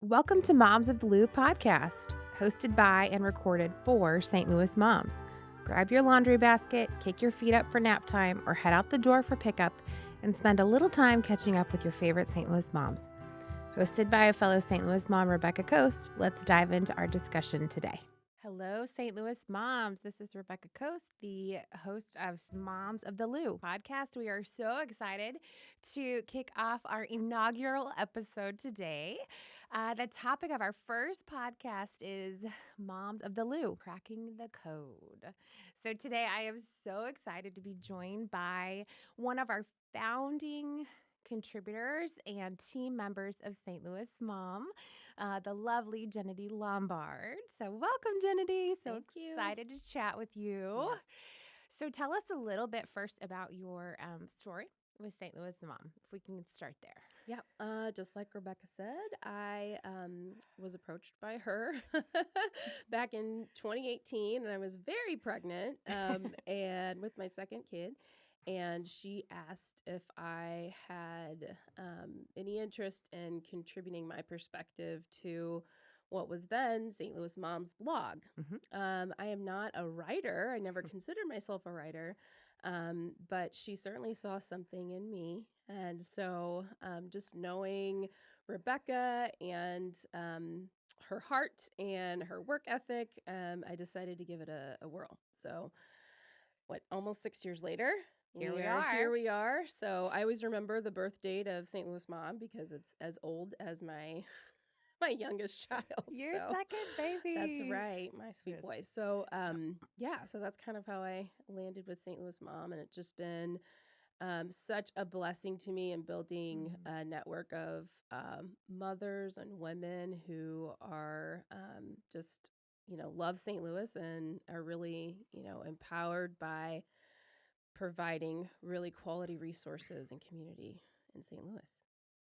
Welcome to Moms of the Lou podcast, hosted by and recorded for St. Louis moms. Grab your laundry basket, kick your feet up for nap time, or head out the door for pickup and spend a little time catching up with your favorite St. Louis moms. Hosted by a fellow St. Louis mom, Rebekah Coast, let's dive into our discussion today. Hello, St. Louis moms. This is Rebekah Coast, the host of Moms of the Lou podcast. We are so excited to kick off our inaugural episode today. The topic of our first podcast is Moms of the Lou, cracking the code. So today I am so excited to be joined by one of our founding contributors and team members of St. Louis Mom, the lovely Jennedy Lombard. So welcome, Jennedy. So Thank you. excited to chat with you. Yeah. So tell us a little bit first about your story with St. Louis Mom, if we can start there. Yeah. Just like Rebekah said, I was approached by her back in 2018, and I was very pregnant and with my second kid. And she asked if I had any interest in contributing my perspective to what was then St. Louis Mom's blog. I am not a writer. I never considered myself a writer. But she certainly saw something in me. And so just knowing Rebekah and her heart and her work ethic, I decided to give it a whirl. So almost 6 years later, Here we are. So I always remember the birth date of St. Louis Mom because it's as old as my youngest child. Your So second baby. that's right, my sweet Yes. boy. So so that's kind of how I landed with St. Louis Mom, and it's just been such a blessing to me in building a network of mothers and women who are just love St. Louis and are really empowered by providing really quality resources and community in St. Louis.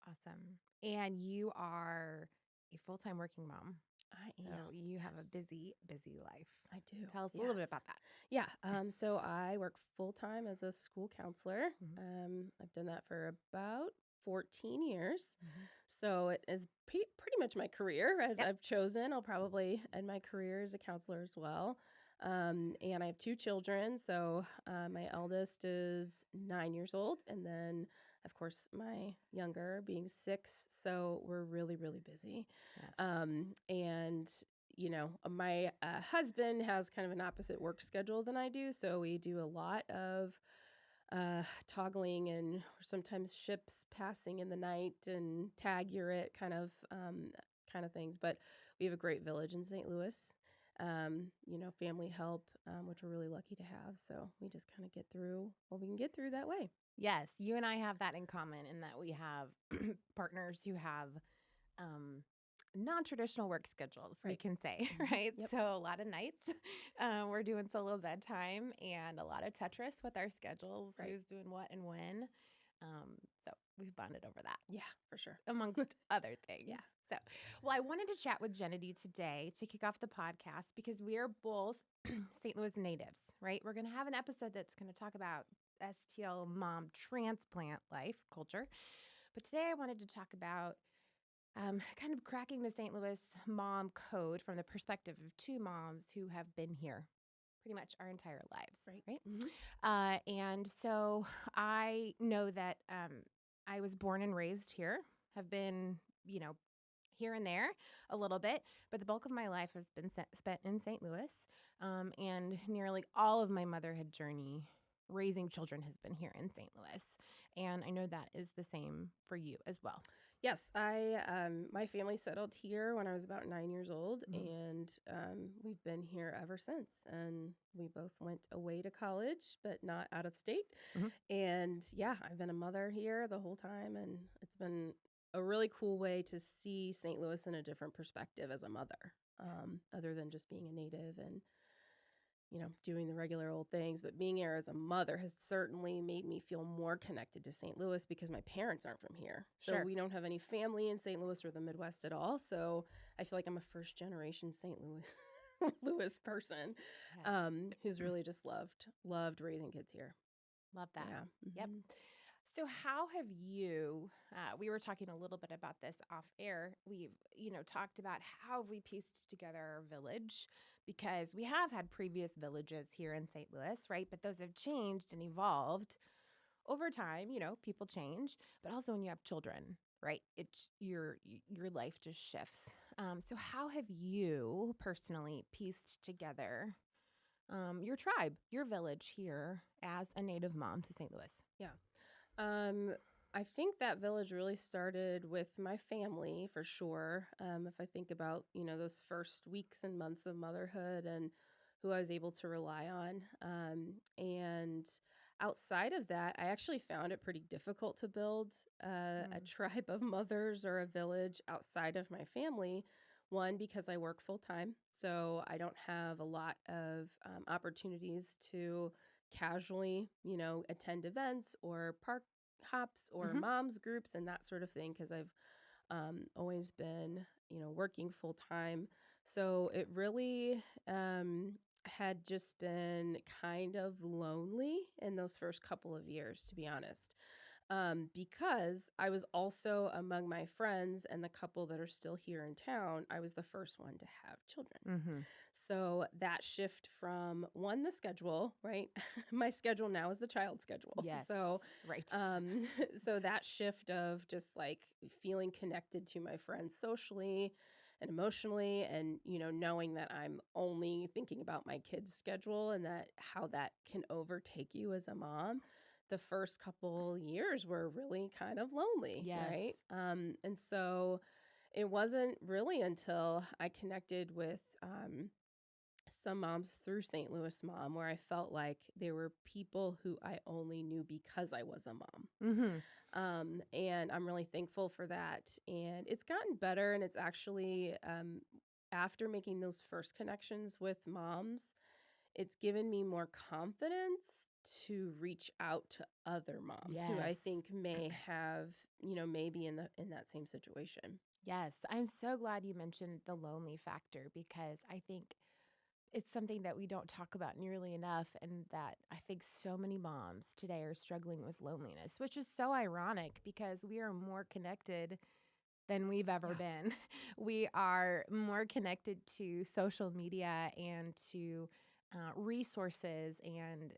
Awesome. And you are a full-time working mom. I So am. you have Yes. a busy life. I do. Tell us a little bit about that. Yeah. So I work full time as a school counselor. I've done that for about 14 years. So it is pretty much my career. I've chosen. I'll probably end my career as a counselor as well. And I have two children. So my eldest is 9 years old, and then of course my younger being 6. So we're really, really busy. Yes. And my husband has kind of an opposite work schedule than I do. So we do a lot of toggling and sometimes ships passing in the night and tag you're it kind of things. But we have a great village in St. Louis, family help, which we're really lucky to have. So we just kind of get through what we can get through that way. Yes, you and I have that in common in that we have partners who have non-traditional work schedules, we can say, right? Yep. So a lot of nights we're doing solo bedtime and a lot of Tetris with our schedules, who's doing what and when. So we've bonded over that. Yeah, for sure. Amongst other things. Yeah. So, well, I wanted to chat with Jennedy today to kick off the podcast because we are both St. Louis natives, right? We're going to have an episode that's going to talk about STL mom transplant life culture. But today I wanted to talk about kind of cracking the St. Louis mom code from the perspective of two moms who have been here pretty much our entire lives, right? And so I know that I was born and raised here, have been, here and there a little bit, but the bulk of my life has been spent in St. Louis, and nearly all of my motherhood journey raising children has been here in St. Louis. And I know that is the same for you as well. Yes, my family settled here when I was about 9 years old, and we've been here ever since. And we both went away to college, but not out of state. And yeah, I've been a mother here the whole time, and it's been a really cool way to see St. Louis in a different perspective as a mother, other than just being a native and doing the regular old things. But being here as a mother has certainly made me feel more connected to St. Louis because my parents aren't from here. So we don't have any family in St. Louis or the Midwest at all. So I feel like I'm a first generation St. Louis person who's really just loved raising kids here. Love that. Yeah. Yep. So how have you, we were talking a little bit about this off air. We've, talked about how we pieced together our village because we have had previous villages here in St. Louis, right? But those have changed and evolved over time. People change, but also when you have children, right? It's your life just shifts. So how have you personally pieced together your tribe, your village here as a native mom to St. Louis? Yeah. Um, I think that village really started with my family for sure. If I think about, those first weeks and months of motherhood and who I was able to rely on. And outside of that, I actually found it pretty difficult to build a Mm. tribe of mothers or a village outside of my family. One, because I work full time, so I don't have a lot of opportunities to casually, attend events or park hops or Mhm. moms groups and that sort of thing because I've always been, working full time. So it really had just been kind of lonely in those first couple of years, to be honest. Because I was also among my friends and the couple that are still here in town, I was the first one to have children. Mhm. So that shift from one, the schedule, right? My schedule now is the child schedule. Yes. So, Right. um, so that shift of just like feeling connected to my friends socially and emotionally, and knowing that I'm only thinking about my kids' schedule and that how that can overtake you as a mom. The first couple years were really kind of lonely, Yes. right? And so it wasn't really until I connected with some moms through St. Louis Mom where I felt like they were people who I only knew because I was a mom. Mhm. And I'm really thankful for that. And it's gotten better. And it's actually, after making those first connections with moms, it's given me more confidence to reach out to other moms who I Yes. think may have, maybe in that same situation. Yes. I'm so glad you mentioned the lonely factor because I think it's something that we don't talk about nearly enough, and that I think so many moms today are struggling with loneliness, which is so ironic because we are more connected than we've ever Yeah. been. We are more connected to social media and to resources and,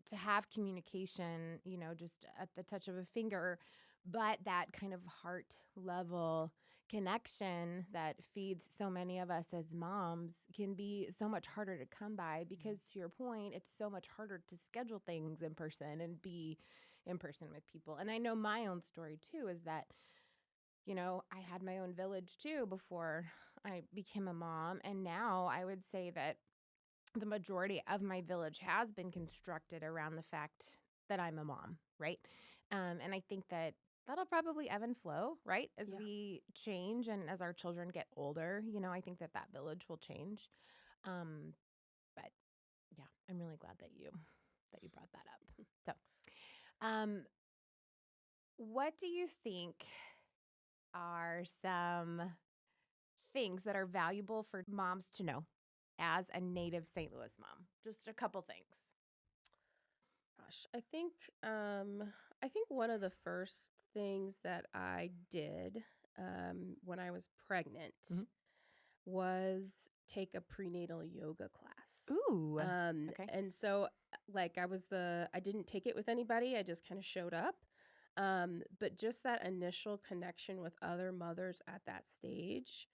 to have communication, just at the touch of a finger. But that kind of heart level connection that feeds so many of us as moms can be so much harder to come by because, to your point, it's so much harder to schedule things in person and be in person with people. And I know my own story too is that I had my own village too before I became a mom. And now I would say that the majority of my village has been constructed around the fact that I'm a mom, right? And I think that that'll probably ebb and flow, right? As Yeah. we change and as our children get older, I think that village will change. Um, but yeah, I'm really glad that you brought that up. So, what do you think are some things that are valuable for moms to know as a native St. Louis mom? Just a couple things. Gosh, I think one of the first things that I did when I was pregnant Mhm. was take a prenatal yoga class. Ooh, okay. And so like I didn't take it with anybody. I just kind of showed up. But just that initial connection with other mothers at that stage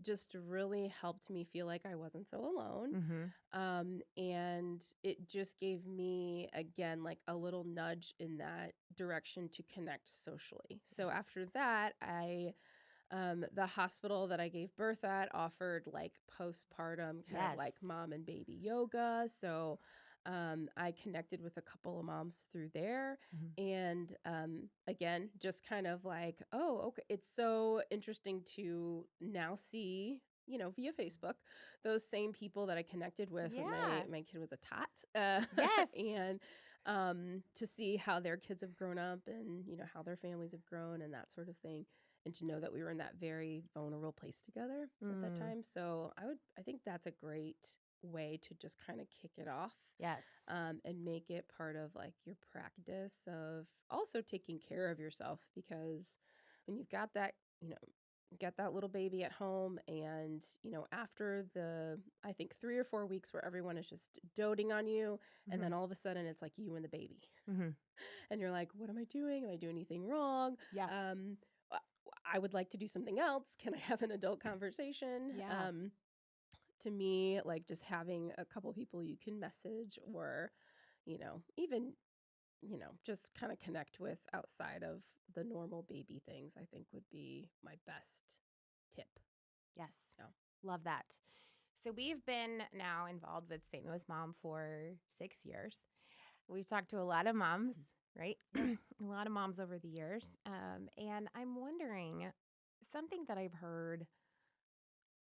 just really helped me feel like I wasn't so alone. Mhm. And it just gave me, again, like a little nudge in that direction to connect socially. So Yes. after that, the hospital that I gave birth at offered like postpartum kind of Yes. like mom and baby yoga. So I connected with a couple of moms through there. Mhm. And again, just kind of like, oh, okay. It's so interesting to now see, via Facebook, those same people that I connected with when Yeah. my kid was a tot. Yes. And to see how their kids have grown up and, how their families have grown and that sort of thing, and to know that we were in that very vulnerable place together at that Mm. time. So I think that's a great way to just kind of kick it off. Yes. And make it part of like your practice of also taking care of yourself, because when you've got that, get that little baby at home and, after I think 3 or 4 weeks where everyone is just doting on you, and then all of a sudden it's like you and the baby. Mm-hmm. And you're like, what am I doing? Am I doing anything wrong? Yeah. I would like to do something else. Can I have an adult conversation? Yeah. To me, like just having a couple people you can message or, even, just kind of connect with outside of the normal baby things, I think would be my best tip. Yes. Yeah. Love that. So we've been now involved with St. Louis Mom for 6 years. We've talked to a lot of moms, right? A lot of moms over the years. And I'm wondering, something that I've heard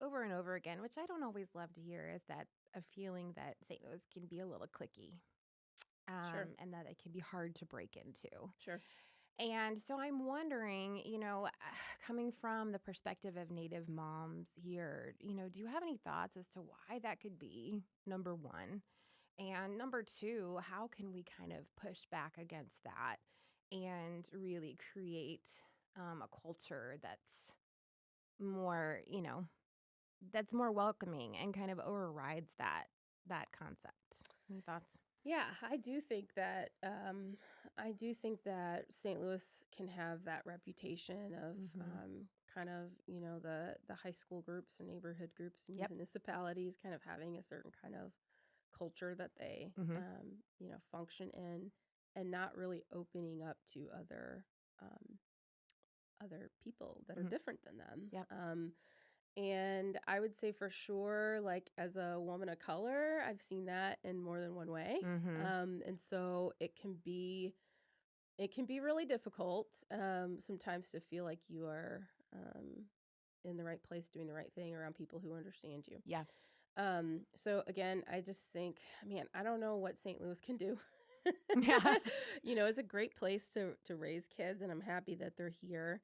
over and over again, which I don't always love to hear, is that a feeling that St. Louis can be a little cliquey. Sure. And that it can be hard to break into. Sure. And so I'm wondering, coming from the perspective of Native moms here, do you have any thoughts as to why that could be, number one? And number two, how can we kind of push back against that and really create a culture that's more, that's more welcoming and kind of overrides that concept? Any thoughts? Yeah, I do think that St. Louis can have that reputation of kind of, the high school groups and neighborhood groups and municipalities kind of having a certain kind of culture that they function in, and not really opening up to other people that are different than them. Yep. And I would say for sure, like as a woman of color, I've seen that in more than one way. And so it can be really difficult sometimes to feel like you are in the right place, doing the right thing around people who understand you. Yeah. So again, I just think, man, I don't know what St. Louis can do. Yeah. It's a great place to raise kids, and I'm happy that they're here.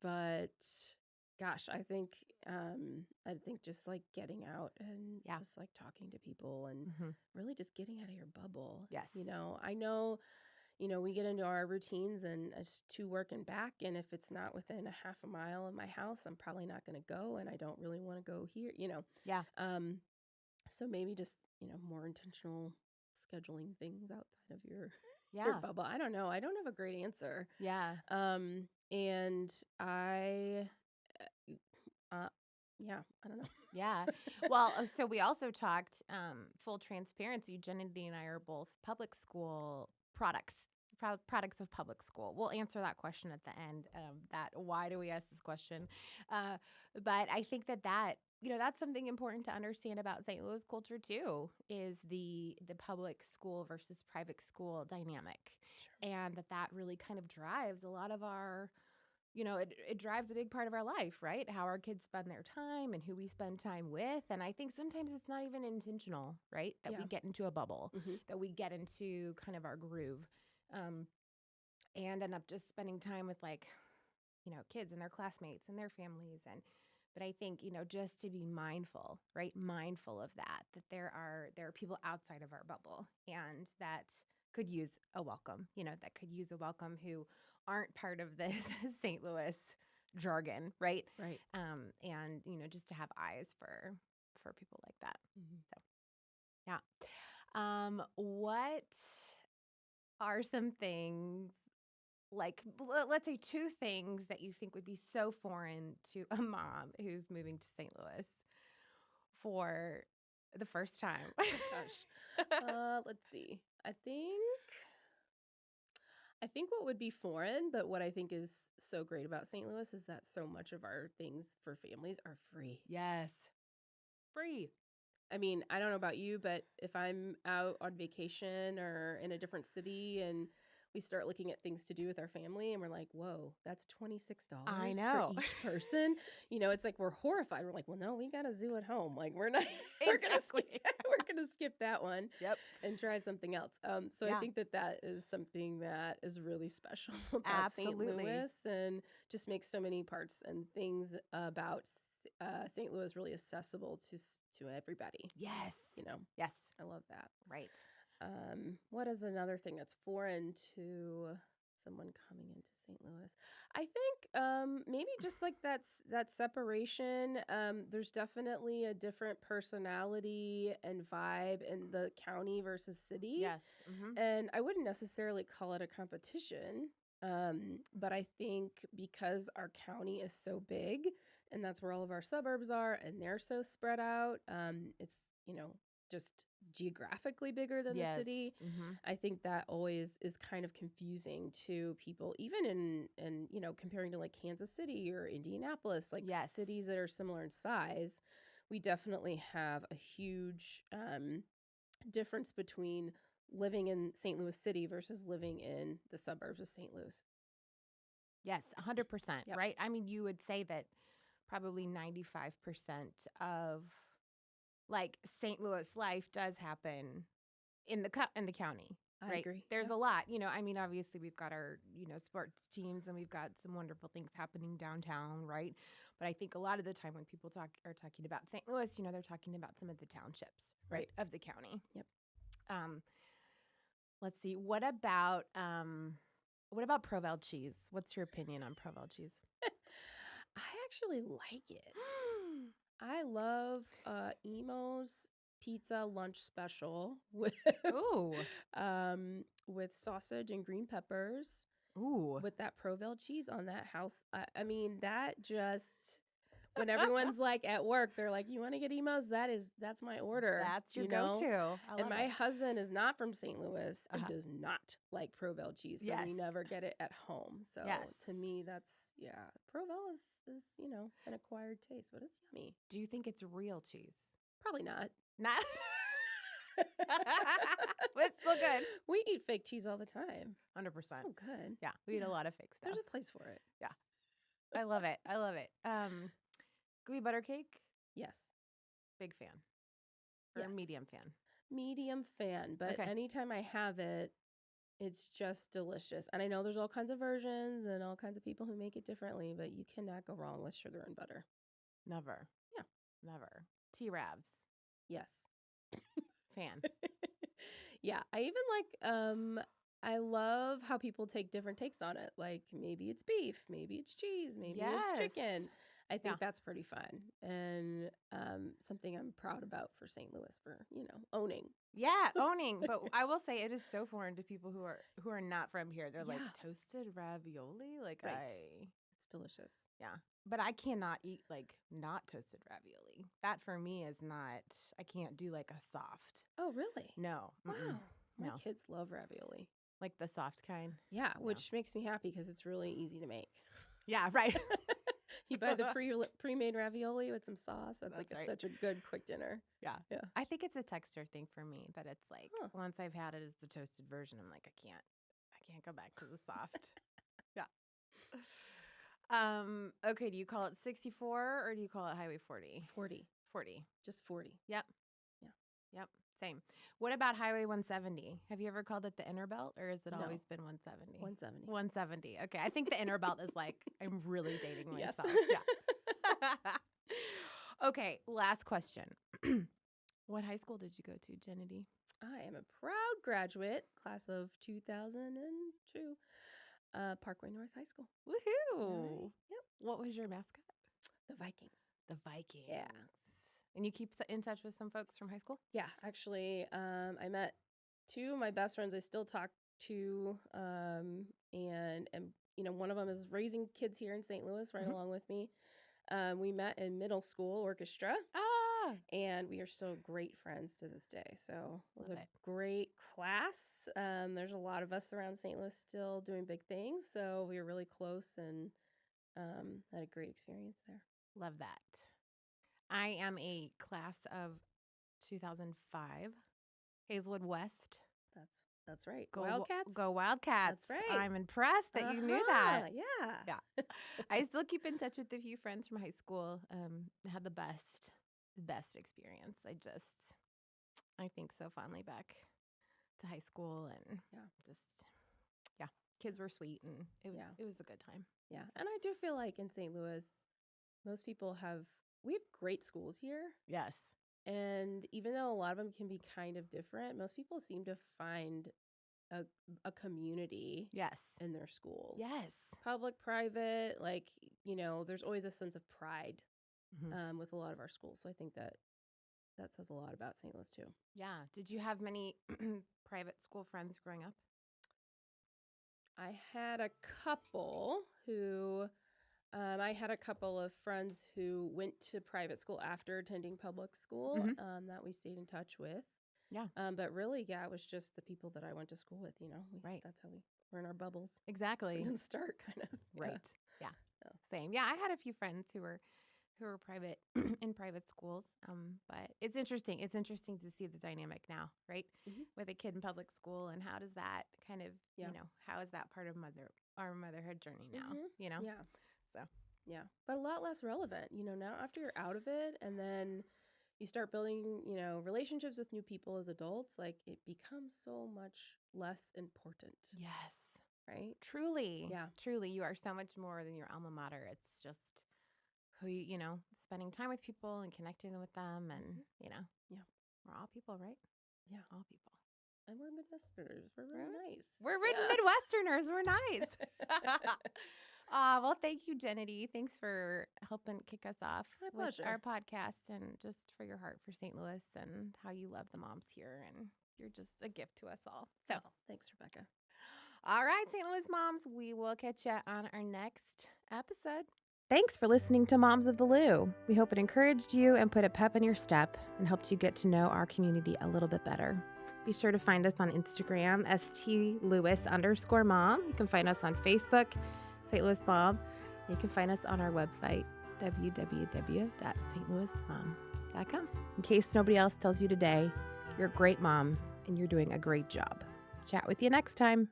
But gosh, I think just like getting out and just like talking to people and really just getting out of your bubble. Yes. I know, we get into our routines and it's to work and back. And if it's not within a half a mile of my house, I'm probably not going to go, and I don't really want to go here, Yeah. So maybe just, more intentional scheduling things outside of your bubble. I don't know. I don't have a great answer. Yeah. And I don't know. Yeah. Well, so we also talked, full transparency, Jennedy and I are both public school products of public school. We'll answer that question at the end, that why do we ask this question? But I think that that's something important to understand about St. Louis culture too, is the public school versus private school dynamic. Sure. And that really kind of drives a lot of our, it drives a big part of our life, right? How our kids spend their time and who we spend time with. And I think sometimes it's not even intentional, right? That we get into a bubble, that we get into kind of our groove, and end up just spending time with kids and their classmates and their families. But I think, just to be mindful, right? Mindful of that there are people outside of our bubble and that could use a welcome, that could use a welcome who aren't part of this St. Louis jargon, right? Right. And, just to have eyes for people like that. So, yeah. What are some things, like, let's say 2 things that you think would be so foreign to a mom who's moving to St. Louis for the first time? Oh my gosh. Let's see. I think what would be foreign, but what I think is so great about St. Louis is that so much of our things for families are free. Yes. Free. I mean, I don't know about you, but if I'm out on vacation or in a different city and we start looking at things to do with our family and we're like, whoa, that's $26 I know. for each person. It's like we're horrified. We're like, well, no, we got a zoo at home. Like we're not, we're gonna skip that one. Yep. And try something else. So I think that is something that is really special about St. Louis and just makes so many parts and things about St. Louis really accessible to everybody. Yes. You know, Yes. I love that. Right. What is another thing that's foreign to someone coming into St. Louis? I think maybe just like that separation. There's definitely a different personality and vibe in the county versus city. Yes. Mm-hmm. And I wouldn't necessarily call it a competition. But I think because our county is so big and that's where all of our suburbs are and they're so spread out, it's, just geographically bigger than the city. Mm-hmm. I think that always is kind of confusing to people, even in comparing to like Kansas City or Indianapolis, like cities that are similar in size. We definitely have a huge difference between living in St. Louis City versus living in the suburbs of St. Louis. Yes, 100%, Yep. right? I mean, you would say that probably 95% of like St. Louis life does happen in the county, I right? agree. There's Yep. a lot, I mean, obviously we've got our, sports teams and we've got some wonderful things happening downtown, right? But I think a lot of the time when people are talking about St. Louis, they're talking about some of the townships, right, of the county. Yep. Let's see. What about Provel cheese? What's your opinion on Provel cheese? I actually like it. I love Emo's pizza lunch special with Ooh. With sausage and green peppers. Ooh. With that Provel cheese on that house. I mean, that just when everyone's like at work, they're like, "You want to get Emo's?" That's my order. That's your go-to. And my husband is not from St. Louis and Uh-huh. does not like Provel cheese, so we never get it at home. So to me, that's Provel is an acquired taste, but it's yummy. Do you think it's real cheese? Probably not. Not. But it's still good. We eat fake cheese all the time. 100%. So good. Yeah, we eat a lot of fake stuff. There's a place for it. Yeah. I love it. I love it. Gooey butter cake? Yes. Big fan. Or medium fan? Medium fan, but anytime I have it, it's just delicious. And I know there's all kinds of versions and all kinds of people who make it differently, but you cannot go wrong with sugar and butter. Never. Yeah. Never. T-Ravs? Yes. Fan. Yeah. I even I love how people take different takes on it. Like maybe it's beef, maybe it's cheese, maybe it's chicken. I think that's pretty fun and something I'm proud about for St. Louis for, owning. Yeah, owning. But I will say it is so foreign to people who are not from here. They're like toasted ravioli. Like it's delicious. Yeah. But I cannot eat like not toasted ravioli. That for me is not, I can't do like a soft. Oh, really? No. Wow. My kids love ravioli. Like the soft kind? Yeah, which makes me happy because it's really easy to make. Yeah, right. You buy the pre-made ravioli with some sauce. That's such a good quick dinner. Yeah. I think it's a texture thing for me that it's like once I've had it as the toasted version, I'm like, I can't go back to the soft. Yeah. Okay, do you call it 64 or do you call it Highway 40? 40. 40. Just 40. Yep. Yeah. Yep. Same. What about Highway 170? Have you ever called it the inner belt or has it always been 170? 170. 170. Okay. I think the inner belt is like, I'm really dating myself. Yes. Yeah. Okay. Last question. What high school did you go to, Jennedy? I am a proud graduate, class of 2002, Parkway North High School. Woohoo! Yep. What was your mascot? The Vikings. The Vikings. Yeah. And you keep in touch with some folks from high school? Yeah, actually, I met two of my best friends I still talk to, and one of them is raising kids here in St. Louis right along with me. We met in middle school orchestra. And we are still great friends to this day. So it was a great class. There's a lot of us around St. Louis still doing big things. So we were really close and had a great experience there. Love that. I am a class of 2005, Hazelwood West. That's right. Go Wildcats? Go Wildcats. That's right. I'm impressed that you knew that. Yeah. Yeah. I still keep in touch with a few friends from high school. Had the best experience. I think so fondly back to high school and kids were sweet and it was a good time. Yeah. And I do feel like in St. Louis, most people have we have great schools here. Yes. And even though a lot of them can be kind of different, most people seem to find a community Yes. in their schools. Yes. Public, private, like, there's always a sense of pride Mm-hmm. with a lot of our schools. So I think that says a lot about St. Louis too. Yeah. Did you have many private school friends growing up? I had a couple of friends who went to private school after attending public school that we stayed in touch with. Yeah. But really, it was just the people that I went to school with, Right. That's how we're in our bubbles. Exactly. It didn't start kind of. Right. Yeah. Same. Yeah. I had a few friends who were private in private schools. But it's interesting. It's interesting to see the dynamic now, right? Mm-hmm. With a kid in public school, and how does that kind of, how is that part of our motherhood journey now, Yeah. So. Yeah. But a lot less relevant, now after you're out of it and then you start building, relationships with new people as adults, like it becomes so much less important. Yes. Right? Truly. Yeah. Truly. You are so much more than your alma mater. It's just who spending time with people and connecting with them, and Yeah. We're all people, right? Yeah. All people. And we're Midwesterners. We're really nice. We're Midwesterners. We're nice. Well, thank you, Jennedy. Thanks for helping kick us off with our podcast, and just for your heart for St. Louis and how you love the moms here, and you're just a gift to us all. So, thanks, Rebekah. All right, St. Louis moms, we will catch you on our next episode. Thanks for listening to Moms of the Lou. We hope it encouraged you and put a pep in your step and helped you get to know our community a little bit better. Be sure to find us on Instagram, STLouis_mom. You can find us on Facebook, St. Louis Mom. You can find us on our website, www.stlouismom.com. In case nobody else tells you today, you're a great mom and you're doing a great job. Chat with you next time.